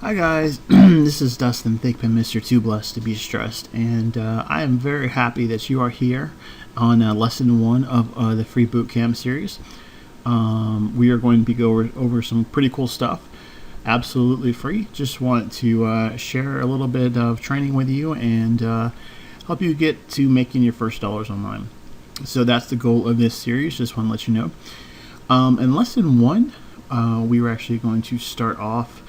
Hi guys, this is Dustin Thigpen, Mr. Too Blessed to Be Stressed, and I am very happy that you are here on lesson 1 of the free bootcamp series. We are going to be going over some pretty cool stuff, absolutely free. Just want to share a little bit of training with you and help you get to making your first dollars online. So that's the goal of this series, just want to let you know. In lesson 1, we were actually going to start off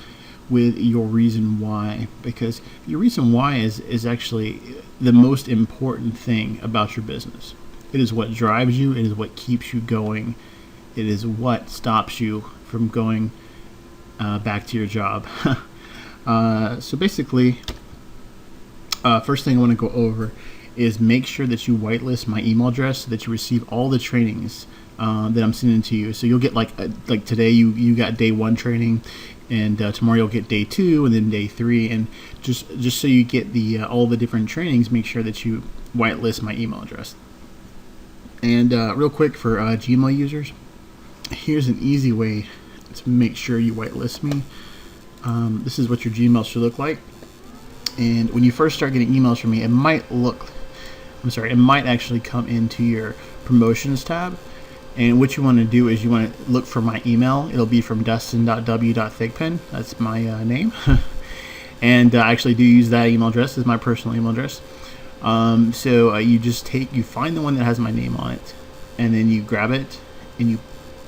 with your reason why, because your reason why is actually the most important thing about your business. It is what drives you, it is what keeps you going, it is what stops you from going back to your job. So basically, first thing I want to go over is make sure that you whitelist my email address so that you receive all the trainings that I'm sending to you. So you'll get like today you got day 1 training, and tomorrow you'll get day 2 and then day 3, and just so you get the all the different trainings, make sure that you whitelist my email address. And real quick for Gmail users, here's an easy way to make sure you whitelist me. This is what your Gmail should look like. And when you first start getting emails from me, it might actually come into your promotions tab. And what you want to do is you want to look for my email. It'll be from dustin.w.thigpen. That's my name. And I actually do use that email address as my personal email address. So you find the one that has my name on it, and then you grab it and you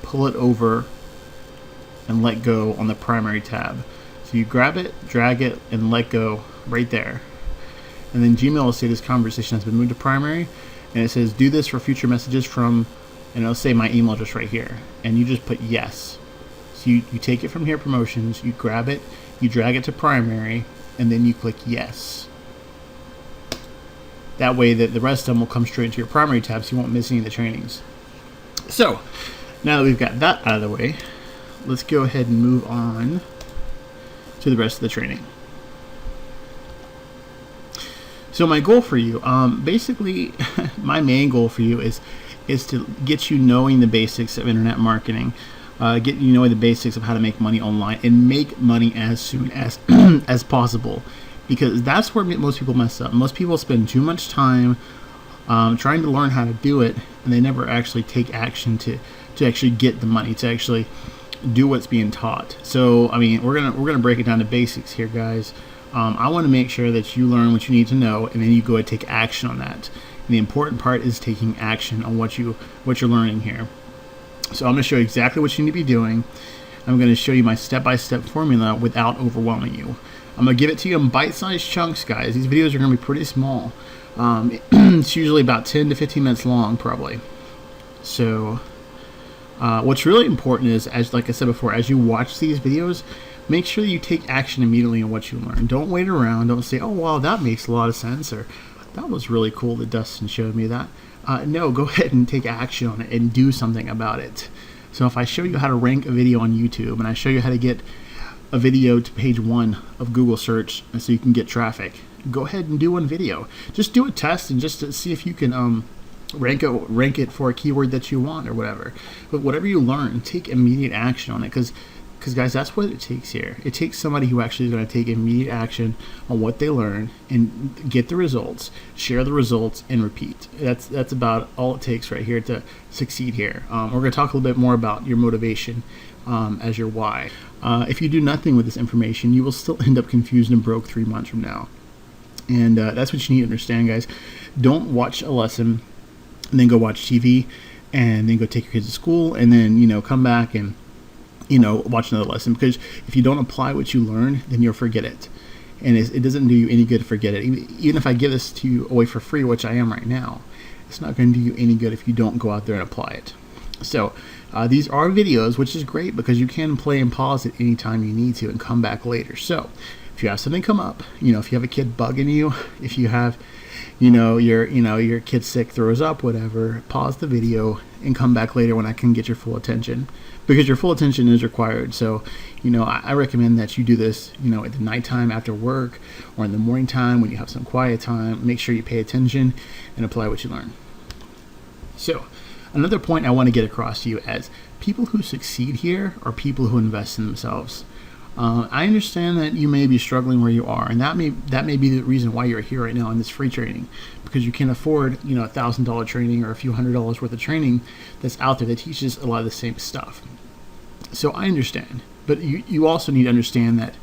pull it over and let go on the primary tab. So you grab it, drag it, and let go right there. And then Gmail will say this conversation has been moved to primary, and it says do this for future messages from, and it'll say my email address right here, and you just put yes. So you take it from here, promotions, you grab it, you drag it to primary, and then you click yes. That way that the rest of them will come straight to your primary tab, so you won't miss any of the trainings. So now that we've got that out of the way, let's go ahead and move on to the rest of the training. So my goal for you, basically my main goal for you is to get you knowing the basics of internet marketing, get you knowing the basics of how to make money online and make money as soon as as possible, because that's where most people mess up. Most people spend too much time trying to learn how to do it, and they never actually take action to actually get the money, to actually do what's being taught. So I mean, we're gonna break it down to basics here, guys. I want to make sure that you learn what you need to know, and then you go and take action on that. And the important part is taking action on what you're learning here. So I'm going to show you exactly what you need to be doing. I'm going to show you my step-by-step formula without overwhelming you. I'm going to give it to you in bite-sized chunks, guys. These videos are going to be pretty small. It's usually about 10 to 15 minutes long, probably. So what's really important is, like I said before, as you watch these videos, make sure that you take action immediately on what you learn. Don't wait around. Don't say, oh, wow, that makes a lot of sense, or that was really cool that Dustin showed me that. No, go ahead and take action on it and do something about it. So if I show you how to rank a video on YouTube, and I show you how to get a video to page 1 of Google search so you can get traffic, go ahead and do one video. Just do a test and just to see if you can rank it for a keyword that you want or whatever. But whatever you learn, take immediate action on it, because guys, that's what it takes here. It takes somebody who actually is going to take immediate action on what they learn and get the results, share the results, and repeat. That's about all it takes right here to succeed here. We're going to talk a little bit more about your motivation as your why. If you do nothing with this information, you will still end up confused and broke 3 months from now. And that's what you need to understand, guys. Don't watch a lesson and then go watch TV and then go take your kids to school and then come back and watch another lesson, because if you don't apply what you learn, then you'll forget it, and it doesn't do you any good to forget it. Even if I give this to you away for free, which I am right now, it's not going to do you any good if you don't go out there and apply it. So these are videos, which is great because you can play and pause it anytime you need to and come back later. So if you have something come up, if you have a kid bugging you, if you have your kid sick, throws up, whatever, pause the video and come back later when I can get your full attention, because your full attention is required. So I recommend that you do this at the nighttime after work, or in the morning time when you have some quiet time. Make sure you pay attention and apply what you learn. So another point I want to get across to you, as people who succeed here are people who invest in themselves. I understand that you may be struggling where you are, and that may be the reason why you're here right now in this free training, because you can't afford $1,000 training or a few $100s worth of training that's out there that teaches a lot of the same stuff. So I understand, but you also need to understand that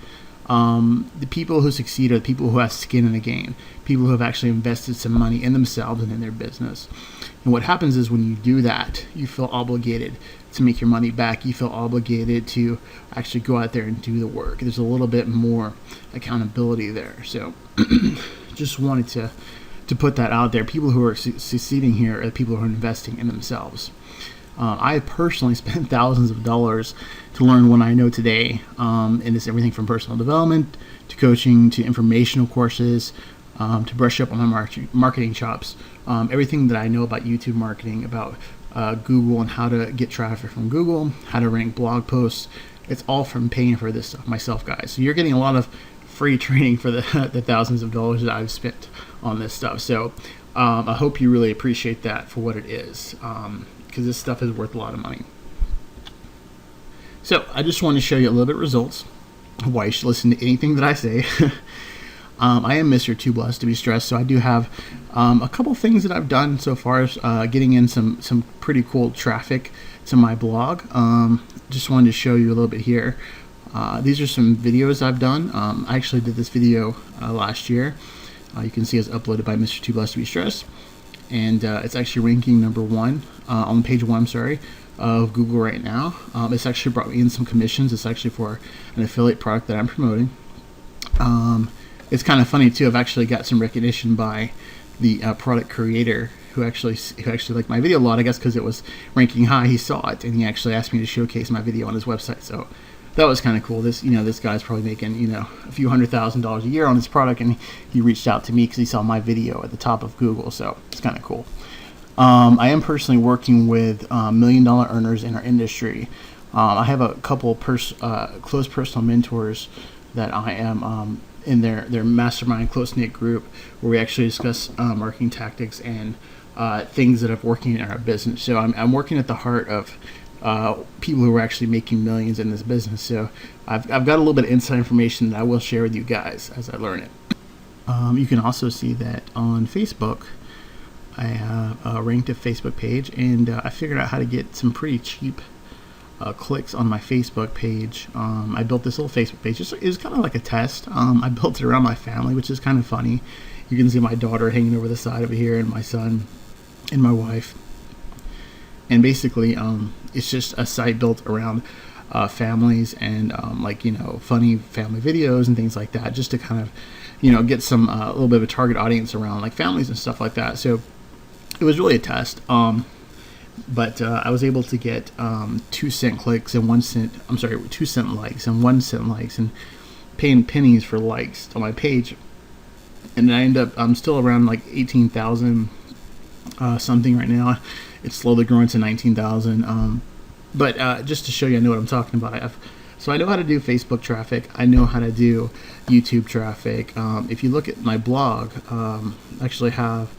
the people who succeed are the people who have skin in the game, people who have actually invested some money in themselves and in their business. And what happens is when you do that, you feel obligated to make your money back. You feel obligated to actually go out there and do the work. There's a little bit more accountability there. So just wanted to put that out there. People who are succeeding here are the people who are investing in themselves. I personally spent thousands of dollars to learn what I know today, and it's everything from personal development to coaching to informational courses, to brush up on my marketing chops. Everything that I know about YouTube marketing, about Google and how to get traffic from Google, how to rank blog posts, it's all from paying for this stuff myself, guys. So you're getting a lot of free training for the thousands of dollars that I've spent on this stuff. So I hope you really appreciate that for what it is, because this stuff is worth a lot of money. So I just want to show you a little bit of results of why you should listen to anything that I say. I am Mr. Too Blessed to be Stressed, so I do have a couple things that I've done so far as getting in some pretty cool traffic to my blog. Just wanted to show you a little bit here. These are some videos I've done. I actually did this video last year. You can see it's uploaded by Mr. Too Blessed to be Stressed, and it's actually ranking number 1 on page 1. I'm sorry. Of Google right now. It's actually brought me in some commissions. It's actually for an affiliate product that I'm promoting. It's kind of funny too. I've actually got some recognition by the product creator who actually liked my video a lot. I guess because it was ranking high, he saw it and he actually asked me to showcase my video on his website. So that was kind of cool. This guy's probably making a few $100,000 a year on his product, and he reached out to me because he saw my video at the top of Google. So it's kind of cool. I am personally working with $1 million earners in our industry. I have a couple close personal mentors that I am in their mastermind close-knit group, where we actually discuss marketing tactics and things that are working in our business. So I'm working at the heart of people who are actually making millions in this business. So I've got a little bit of inside information that I will share with you guys as I learn it. You can also see that on Facebook, I have ranked a Facebook page, and I figured out how to get some pretty cheap clicks on my Facebook page. I built this little Facebook page. It was kind of like a test. I built it around my family, which is kind of funny. You can see my daughter hanging over the side over here, and my son, and my wife. And basically, it's just a site built around families and funny family videos and things like that, just to kind of get some a little bit of a target audience around like families and stuff like that. So it was really a test, but I was able to get 2 cent clicks and 2 cent likes and 1 cent likes, and paying pennies for likes on my page. And I'm still around like 18,000 something right now. It's slowly growing to 19,000. But just to show you, I know what I'm talking about. So I know how to do Facebook traffic. I know how to do YouTube traffic. If you look at my blog, I actually have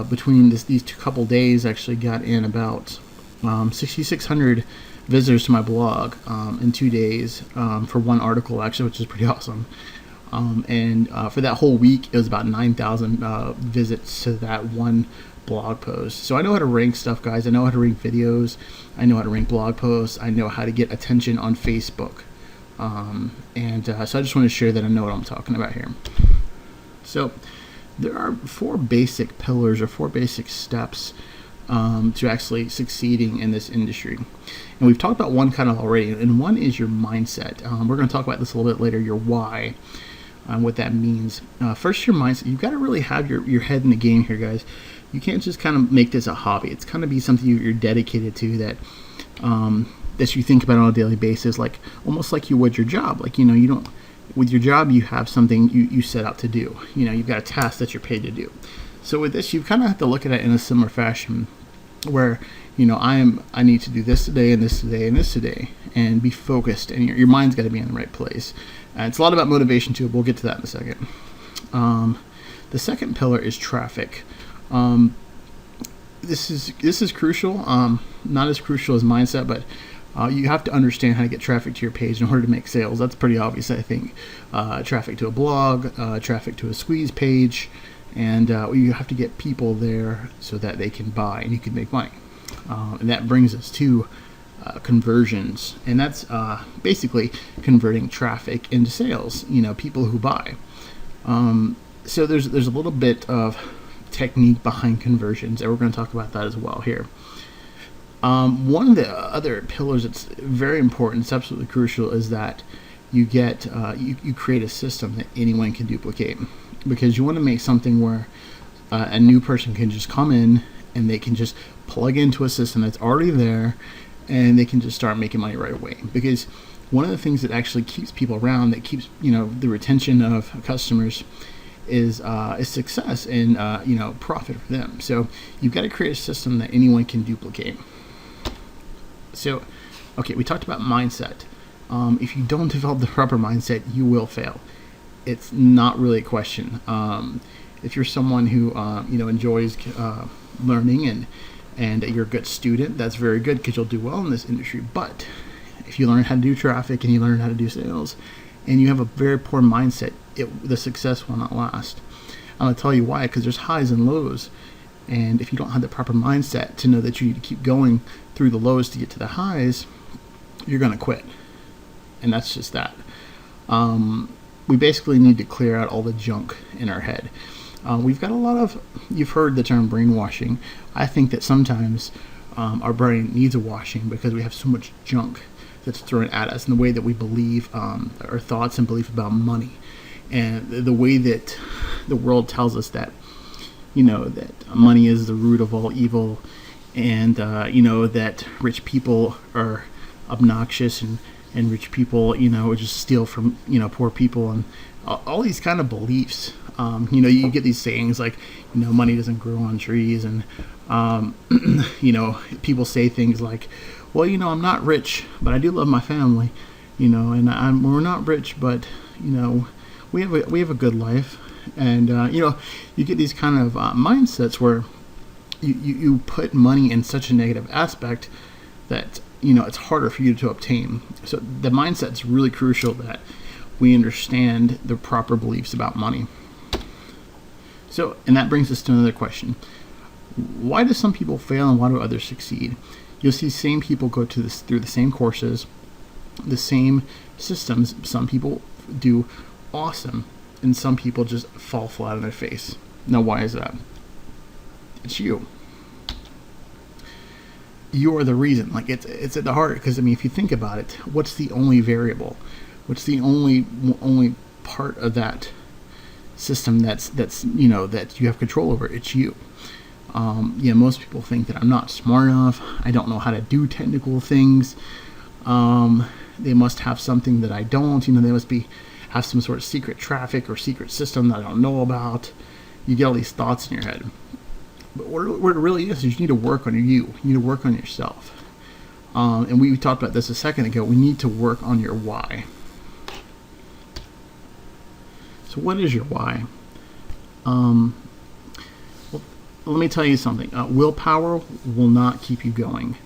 between these couple days, actually got in about 6,600 visitors to my blog in 2 days for one article, actually, which is pretty awesome. And for that whole week, it was about 9,000 visits to that one blog post. So I know how to rank stuff, guys. I know how to rank videos. I know how to rank blog posts. I know how to get attention on Facebook. So I just want to share that I know what I'm talking about here. So there are 4 basic pillars or 4 basic steps to actually succeeding in this industry. And we've talked about one kind of already, and one is your mindset. We're going to talk about this a little bit later, your why, what that means. First, your mindset. You've got to really have your head in the game here, guys. You can't just kind of make this a hobby. It's kind of be something you're dedicated to, that you think about on a daily basis, like almost like you would your job. Like, you don't, with your job, you have something you set out to do. You've got a task that you're paid to do. So with this, you kind of have to look at it in a similar fashion, where I need to do this today and this today and this today, and be focused, and your mind's got to be in the right place. It's a lot about motivation too. We'll get to that in a second. The second pillar is traffic. This is crucial. Not as crucial as mindset, but You have to understand how to get traffic to your page in order to make sales. That's pretty obvious, I think. Traffic to a blog, traffic to a squeeze page, and you have to get people there so that they can buy and you can make money. And that brings us to conversions, and that's basically converting traffic into sales. People who buy. So there's a little bit of technique behind conversions, and we're going to talk about that as well here. One of the other pillars that's very important, it's absolutely crucial, is that you get you create a system that anyone can duplicate, because you want to make something where a new person can just come in and they can just plug into a system that's already there, and they can just start making money right away. Because one of the things that actually keeps people around, that keeps the retention of customers, is success and profit for them. So you've got to create a system that anyone can duplicate. So, okay, we talked about mindset. If you don't develop the proper mindset, you will fail. It's not really a question. If you're someone who enjoys learning and you're a good student, that's very good, because you'll do well in this industry. But if you learn how to do traffic and you learn how to do sales, and you have a very poor mindset, the success will not last. I'm going to tell you why, because there's highs and lows. And if you don't have the proper mindset to know that you need to keep going through the lows to get to the highs, you're going to quit. And that's just that. We basically need to clear out all the junk in our head. We've got a lot of, you've heard the term brainwashing. I think that sometimes our brain needs a washing, because we have so much junk that's thrown at us, and the way that we believe, our thoughts and belief about money, and the way that the world tells us that that money is the root of all evil, and that rich people are obnoxious, and rich people just steal from poor people, and all these kind of beliefs. You get these sayings like money doesn't grow on trees, and people say things like, well, I'm not rich, but I do love my family, and we're not rich, but we have a good life. And you get these kind of mindsets where you put money in such a negative aspect that it's harder for you to obtain. So the mindset's really crucial, that we understand the proper beliefs about money. So, and that brings us to another question: why do some people fail and why do others succeed? You'll see same people go through the same courses, the same systems. Some people do awesome, and some people just fall flat on their face. Now, why is that? It's you. You are the reason. Like, it's at the heart. Because if you think about it, what's the only variable? What's the only part of that system that's that you have control over? It's you. Most people think that I'm not smart enough. I don't know how to do technical things. They must have something that I don't. They must have some sort of secret traffic or secret system that I don't know about. You get all these thoughts in your head. But what it really is you need to work on you. You need to work on yourself. And we talked about this a second ago. We need to work on your why. So what is your why? Well, let me tell you something. Willpower will not keep you going.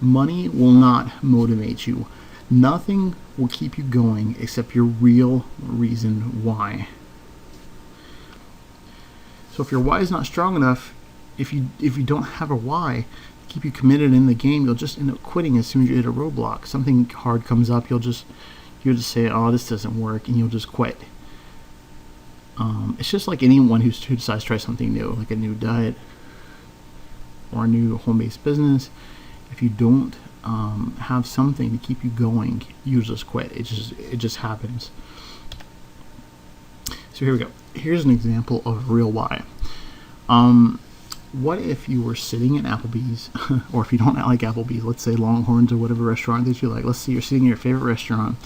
Money will not motivate you. Nothing will keep you going except your real reason why. So if your why is not strong enough, if you don't have a why to keep you committed in the game, you'll just end up quitting as soon as you hit a roadblock. Something hard comes up, you'll just say, oh, this doesn't work, and you'll just quit. It's just like anyone who decides to try something new, like a new diet or a new home-based business. If you don't have something to keep you going, you just quit. It just happens. So here we go. Here's an example of real why. What if you were sitting at Applebee's, or if you don't like Applebee's, let's say Longhorns or whatever restaurant that you like. Let's say you're sitting in your favorite restaurant,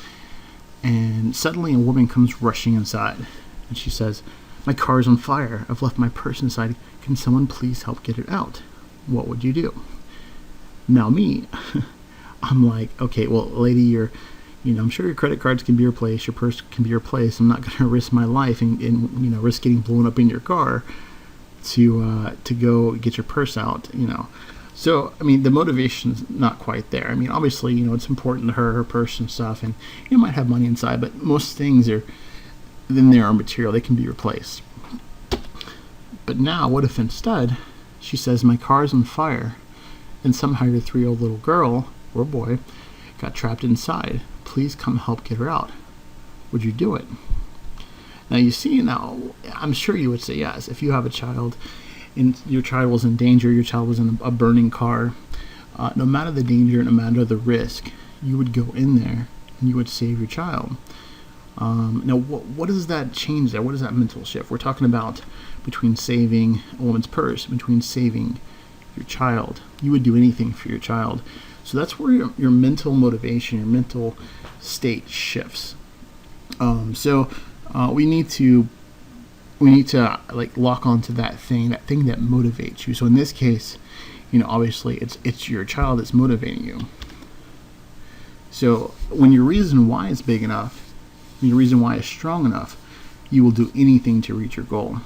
and suddenly a woman comes rushing inside, and she says, "My car's on fire. I've left my purse inside. Can someone please help get it out?" What would you do? Now me, I'm like, okay, well, lady, I'm sure your credit cards can be replaced, your purse can be replaced. I'm not going to risk my life and risk getting blown up in your car to go get your purse out. So, I mean, the motivation's not quite there. I mean, obviously, it's important to her purse and stuff, and you might have money inside, but most things are material. They can be replaced. But now, what if instead she says, my car's on fire, and somehow your 3-year-old little girl or boy got trapped inside. Please come help get her out. Would you do it? Now, you see, I'm sure you would say yes. If you have a child and your child was in danger, your child was in a burning car, no matter the danger, no matter the risk, you would go in there and you would save your child. Now, what does that change there? What is that mental shift? We're talking about between saving a woman's purse, between saving your child. You would do anything for your child. So that's where your mental motivation, your mental state shifts. We need to like lock onto that thing that motivates you. So in this case, obviously it's your child that's motivating you. So when your reason why is big enough, when your reason why is strong enough, you will do anything to reach your goal.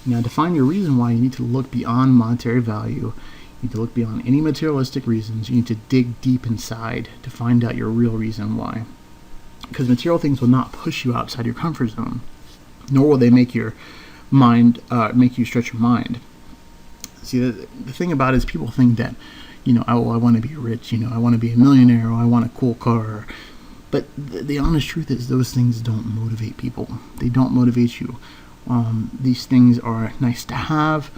Now, to find your reason why, you need to look beyond monetary value. You need to look beyond any materialistic reasons. You need to dig deep inside to find out your real reason why. Because material things will not push you outside your comfort zone, nor will they make your mind, make you stretch your mind. See, the thing about it is people think that, I want to be rich, I want to be a millionaire, or I want a cool car. But the honest truth is those things don't motivate people. They don't motivate you. These things are nice to have.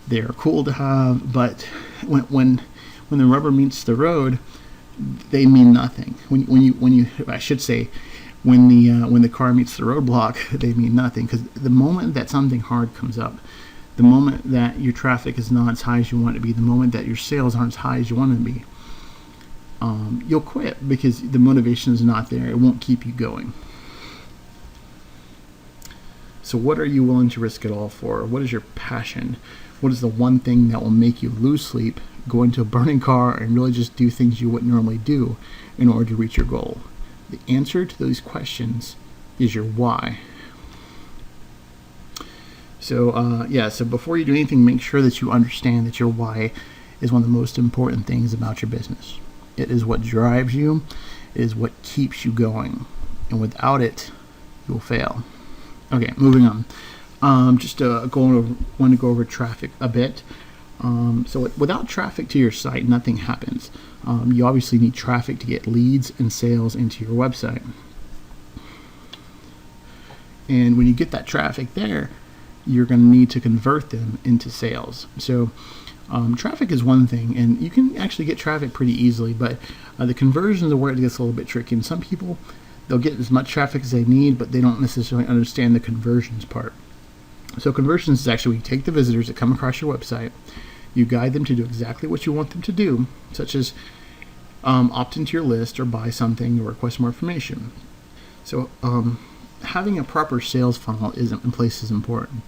They're cool to have, but when the rubber meets the road, they mean nothing. When the car meets the roadblock, they mean nothing. Because the moment that something hard comes up, the moment that your traffic is not as high as you want it to be, the moment that your sales aren't as high as you want them to be, you'll quit because the motivation is not there. It won't keep you going. So what are you willing to risk it all for? What is your passion? What is the one thing that will make you lose sleep, go into a burning car, and really just do things you wouldn't normally do in order to reach your goal? The answer to those questions is your why. So before you do anything, make sure that you understand that your why is one of the most important things about your business. It is what drives you. It is what keeps you going. And without it, you'll fail. Okay, moving on. Want to go over traffic a bit. So without traffic to your site, nothing happens. You obviously need traffic to get leads and sales into your website. And when you get that traffic there, you're going to need to convert them into sales. So traffic is one thing, and you can actually get traffic pretty easily, but the conversions are where it gets a little bit tricky. And some people, they'll get as much traffic as they need, but they don't necessarily understand the conversions part. So conversions is actually when you take the visitors that come across your website, you guide them to do exactly what you want them to do, such as opt into your list or buy something or request more information. So having a proper sales funnel in place is important.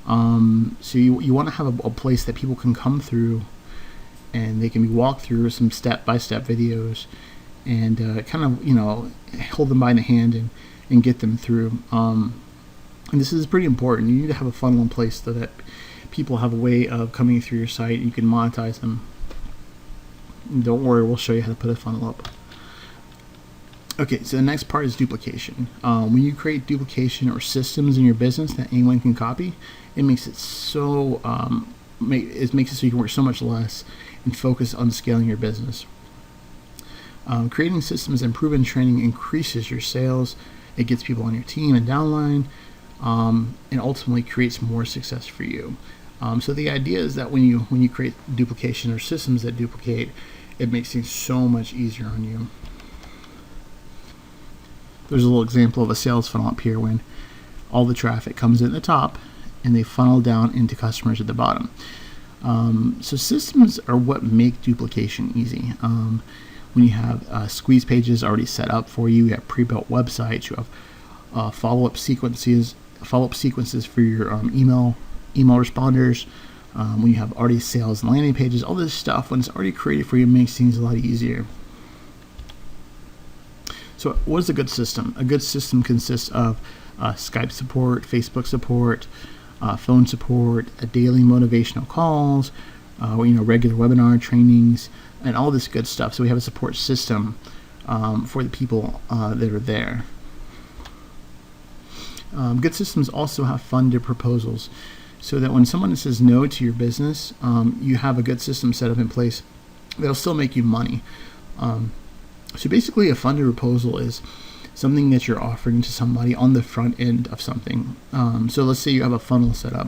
So you want to have a place that people can come through and they can be walked through some step-by-step videos and hold them by the hand and get them through. And this is pretty important. You need to have a funnel in place so that people have a way of coming through your site. You can monetize them. And don't worry, we'll show you how to put a funnel up. Okay, so the next part is duplication. When you create duplication or systems in your business that anyone can copy, it makes it so makes it so you can work so much less and focus on scaling your business. Creating systems and proven training increases your sales. It gets people on your team and downline, and ultimately creates more success for you. So the idea is that when you create duplication or systems that duplicate, it makes things so much easier on you. There's a little example of a sales funnel up here when all the traffic comes in at the top and they funnel down into customers at the bottom. So systems are what make duplication easy. When you have squeeze pages already set up for you, you have pre-built websites, you have follow-up sequences for your email responders. When you have already sales and landing pages, all this stuff, when it's already created for you, makes things a lot easier. So what is a good system? A good system consists of Skype support, Facebook support, phone support, daily motivational calls, regular webinar trainings, and all this good stuff. So we have a support system for the people that are there. Good systems also have funded proposals, so that when someone says no to your business, you have a good system set up in place that'll still make you money. So basically, a funded proposal is something that you're offering to somebody on the front end of something. So let's say you have a funnel set up,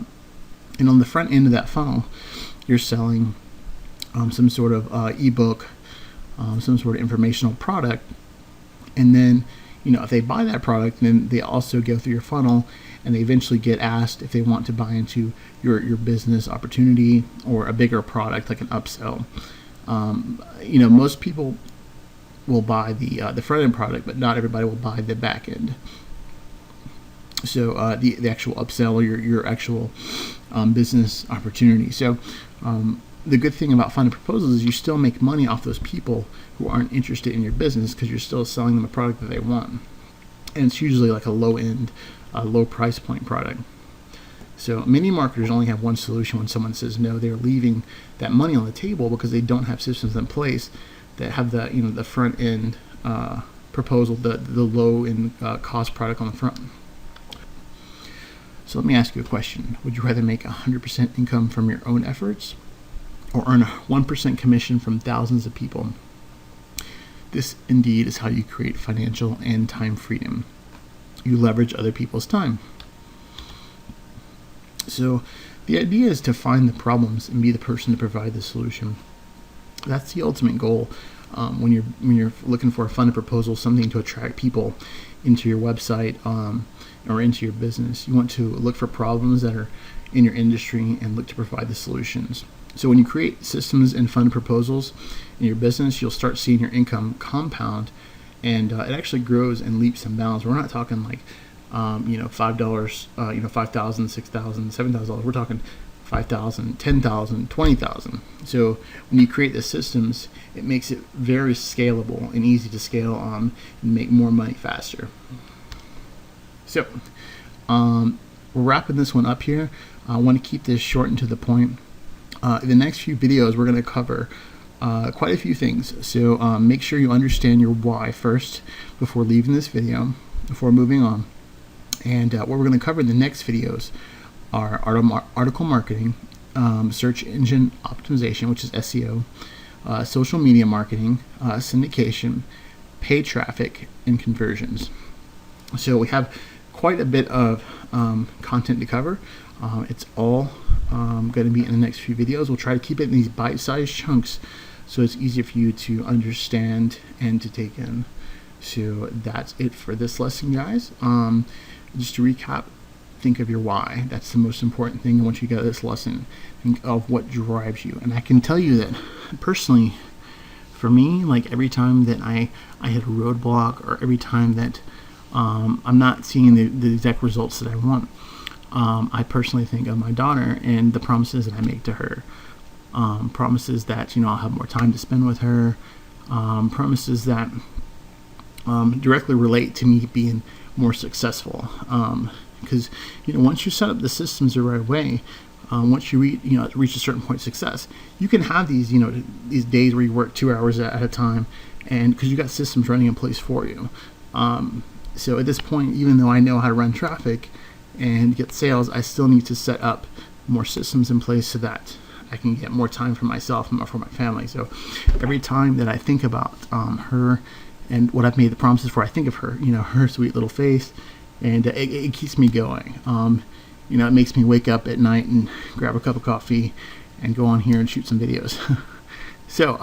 and on the front end of that funnel, you're selling some sort of ebook, some sort of informational product, and then if they buy that product, then they also go through your funnel, and they eventually get asked if they want to buy into your business opportunity or a bigger product like an upsell. Most people will buy the front end product, but not everybody will buy the back end. So the actual upsell or your actual business opportunity. So the good thing about funded proposals is you still make money off those people who aren't interested in your business, because you're still selling them a product that they want, and it's usually like a low end, low price point product. So many marketers only have one solution when someone says no. They're leaving that money on the table because they don't have systems in place that have the front end proposal, the low end cost product on the front. So let me ask you a question. Would you rather make 100% income from your own efforts, or earn 1% commission from thousands of people? This indeed is how you create financial and time freedom. You leverage other people's time. So the idea is to find the problems and be the person to provide the solution. That's the ultimate goal when you're looking for a funded proposal, something to attract people into your website or into your business. You want to look for problems that are in your industry and look to provide the solutions. So when you create systems and funded proposals in your business, you'll start seeing your income compound, and it actually grows in leaps and bounds. We're not talking like $5, $5,000, $6,000, $7,000. We're talking $5,000, $10,000, $20,000. So when you create the systems, it makes it very scalable and easy to scale on and make more money faster. So we're wrapping this one up here. I want to keep this short and to the point. In the next few videos, we're going to cover quite a few things. So make sure you understand your why first before leaving this video, before moving on. And what we're going to cover in the next videos are article marketing, search engine optimization, which is SEO, social media marketing, syndication, paid traffic, and conversions. So we have quite a bit of content to cover. It's all going to be in the next few videos. We'll try to keep it in these bite-sized chunks so it's easier for you to understand and to take in. So that's it for this lesson, guys. Just to recap, think of your why. That's the most important thing once you get this lesson. Think of what drives you. And I can tell you that personally, for me, like every time that I hit a roadblock, or every time that I'm not seeing the exact results that I want, I personally think of my daughter and the promises that I make to her. Promises that I'll have more time to spend with her. Promises that directly relate to me being more successful. Because once you set up the systems the right way, once you reach a certain point of success, you can have these these days where you work 2 hours at a time, and because you got systems running in place for you. So at this point, even though I know how to run traffic and get sales, I still need to set up more systems in place so that I can get more time for myself and for my family. So every time that I think about her and what I've made the promises for, I think of her, her sweet little face, and it keeps me going. It makes me wake up at night and grab a cup of coffee and go on here and shoot some videos. So,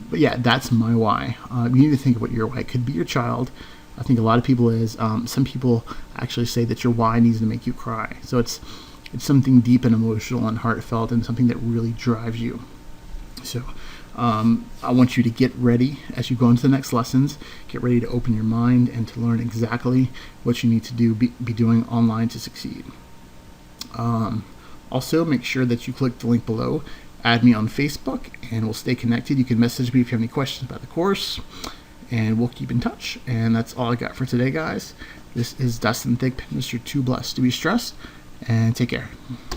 but yeah, that's my why. You need to think of what your why could be. Your child. I think a lot of people is. Some people actually say that your why needs to make you cry. So it's something deep and emotional and heartfelt, and something that really drives you. So I want you to get ready as you go into the next lessons. Get ready to open your mind and to learn exactly what you need to do, be doing online to succeed. Also, make sure that you click the link below. Add me on Facebook, and we'll stay connected. You can message me if you have any questions about the course, and we'll keep in touch. And that's all I got for today, guys. This is Dustin Thigpen, Mr. Too Blessed to Be Stressed, and take care.